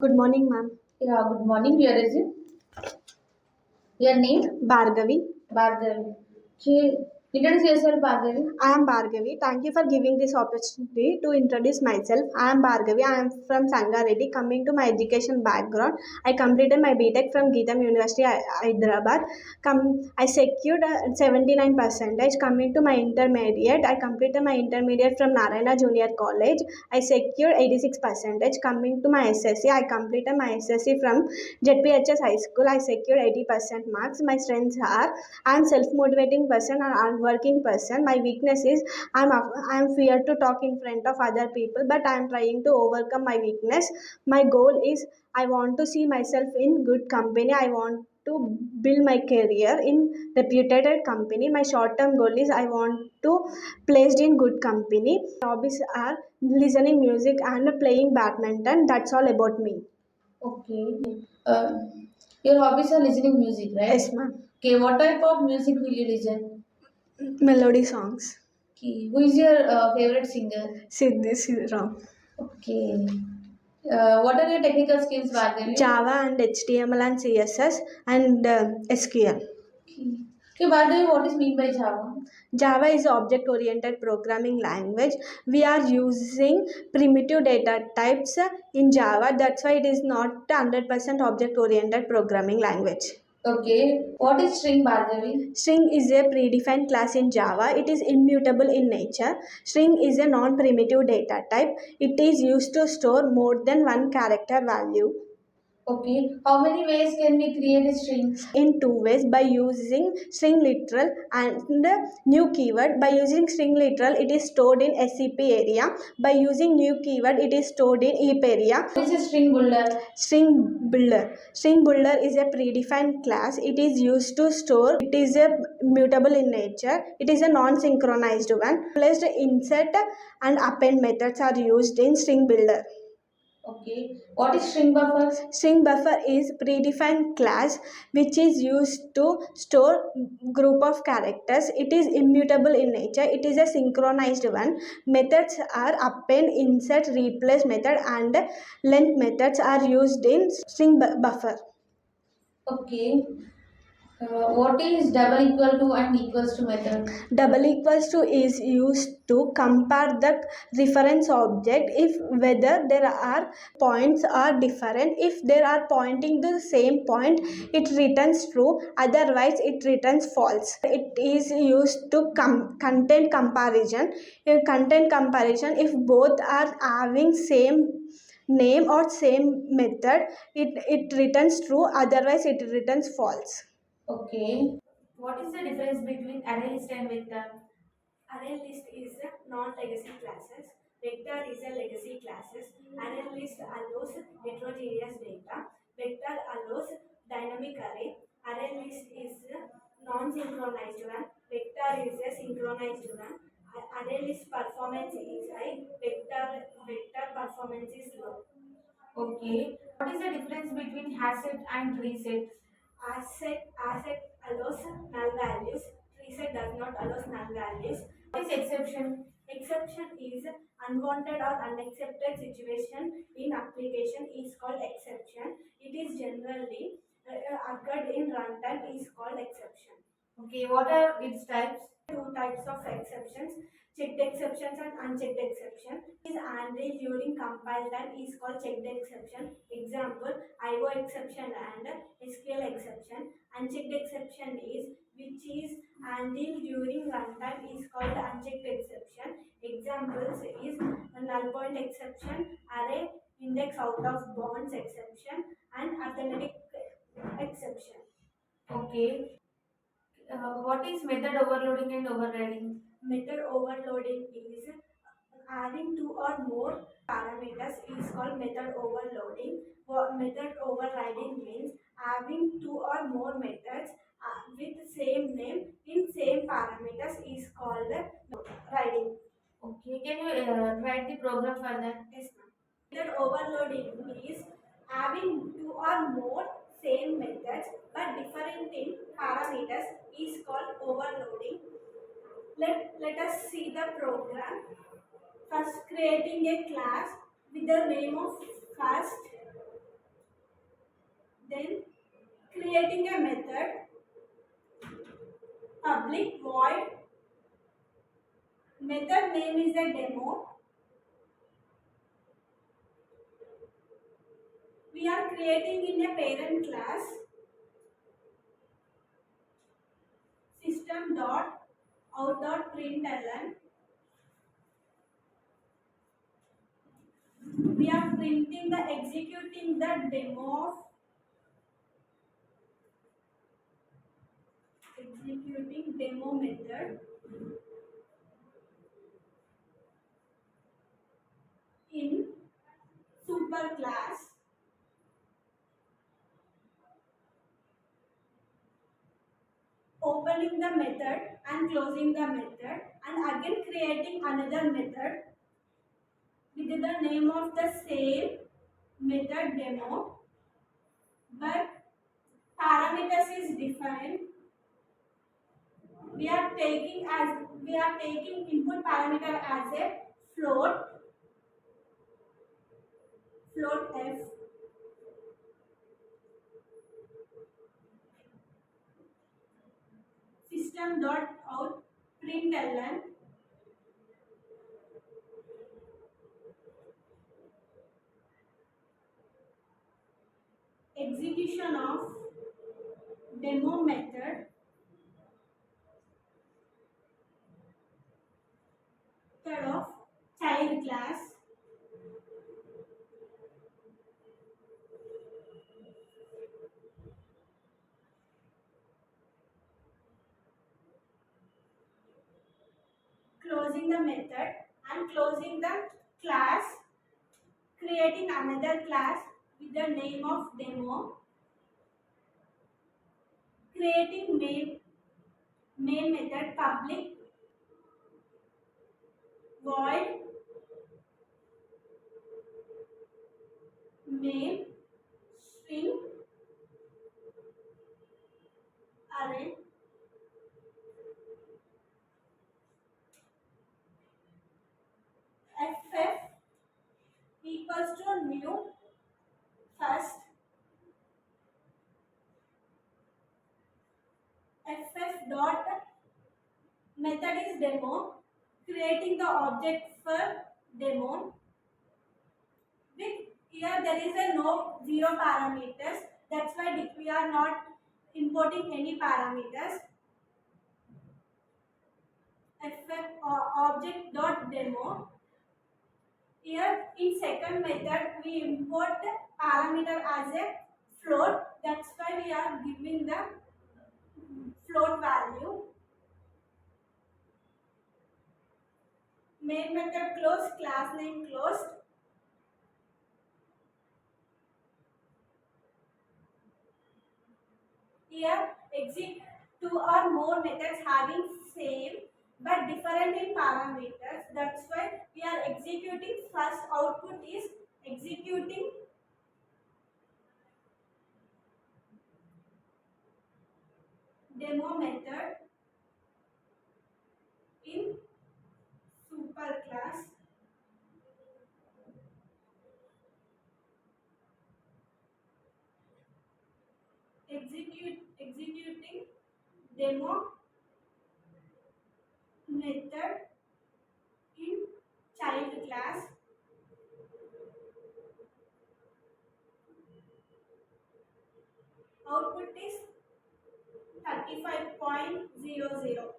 Good morning, ma'am. Yeah, good morning. Your is it? Your name? Bhargavi. Bhargavi. Okay. Introduce yourself, Bhargavi. I am Bhargavi. Thank you for giving this opportunity to introduce myself. I am Bhargavi. I am from Sangareddy. Coming to my education background, I completed my BTech from Geetam University, Hyderabad. I secured 79 percentage. Coming to my intermediate, I completed my intermediate from Narayana Junior College. I secured 86 percentage. Coming to my SSC, I completed my SSC from ZPHS High School. I secured 80% marks. My strengths are I'm self-motivating person and I'm working person. My weakness is I'm fear to talk in front of other people, but I'm trying to overcome my weakness. My goal is I want to see myself in good company. I want to build my career in reputed company. My short-term goal is I want to placed in good company. Hobbies are listening music and playing badminton. That's all about me. Okay. Uh, your hobbies are listening music, right? Yes, ma'am. Okay. What type of music will you listen? Melody songs. Okay. Who is your favorite singer? Siddhi Sriram. Okay. What are your technical skills, Bhargavi? Java and HTML and CSS and SQL. Okay. Okay, Bhargavi, what is mean by Java? Java is object oriented programming language. We are using primitive data types in Java. That's why it is not 100% object oriented programming language. Okay. What is string, Bhargavi? String is a predefined class in Java. It is immutable in nature. String is a non primitive data type. It is used to store more than one character value. Okay. How many ways can we create a string? In two ways, by using string literal and new keyword. By using string literal, it is stored in SCP area. By using new keyword, it is stored in EAP area. What is a string builder? String builder is a predefined class. It is used to store. It is a mutable in nature. It is a non-synchronized one. Placed insert and append methods are used in string builder. Okay. What is string buffer? String buffer is predefined class which is used to store group of characters. It is immutable in nature. It is a synchronized one. Methods are append, insert, replace method and length methods are used in buffer. Okay. What is double equal to and equals to method? Double equals to is used to compare the reference object if whether there are points are different. If there are pointing to the same point, it returns true, otherwise it returns false. It is used to content comparison. In content comparison, if both are having same name or same method, it returns true, otherwise it returns false. Okay. What is the difference between array list and vector? Array list is a non-legacy classes. Vector is a legacy classes. Array list allows heterogeneous data. Vector allows dynamic array. Array list is a non-synchronized one. Vector is a synchronized one. Array list performance is high. Vector performance is low. Okay. What is the difference between hash set and tree set? Asset allows null values. Reset does not allow null values. What is exception? Exception is unwanted or unaccepted situation in application is called exception. It is generally occurred in runtime is called exception. Okay. What are its types? Two types of exceptions, checked exceptions and unchecked exception. Is handled during compile time is called checked exception. Example, IO exception and SQL exception. Unchecked exception is which is handled during runtime is called unchecked exception. Examples is null point exception, array index out of bounds exception, and arithmetic exception. Okay. What is method overloading and overriding? Method overloading is having two or more parameters is called method overloading. Method overriding means having two or more methods with same name in same parameters is called riding. Okay. Can you write the program for that? Yes, ma'am. Method overloading is having two or more same methods but different in parameters is called overloading. Let us see the program. First, creating a class with the name of first. creating a method public void method name is a demo. We are creating in a parent class system dot out dot println. We are printing the executing the demo of executing demo method in superclass. Opening the method and closing the method and again creating another method with the name of the same method demo, but parameters is different. We are taking input parameter as a float f. System dot out println execution of demo method of child class. Closing the method and closing the class, creating another class with the name of demo, creating main method public void main string array ff equals to new first ff dot method is demo, creating the object for demo. With here there is a no zero parameters, that's why we are not importing any parameters. Object dot demo. Here in second method we import the parameter as a float, that's why we are giving the float value. Main method closed, class name closed. Here exit two or more methods having same but different in parameters, that's why we are executing first output is executing demo method in superclass. Executing demo method in child class. Output is 35.00.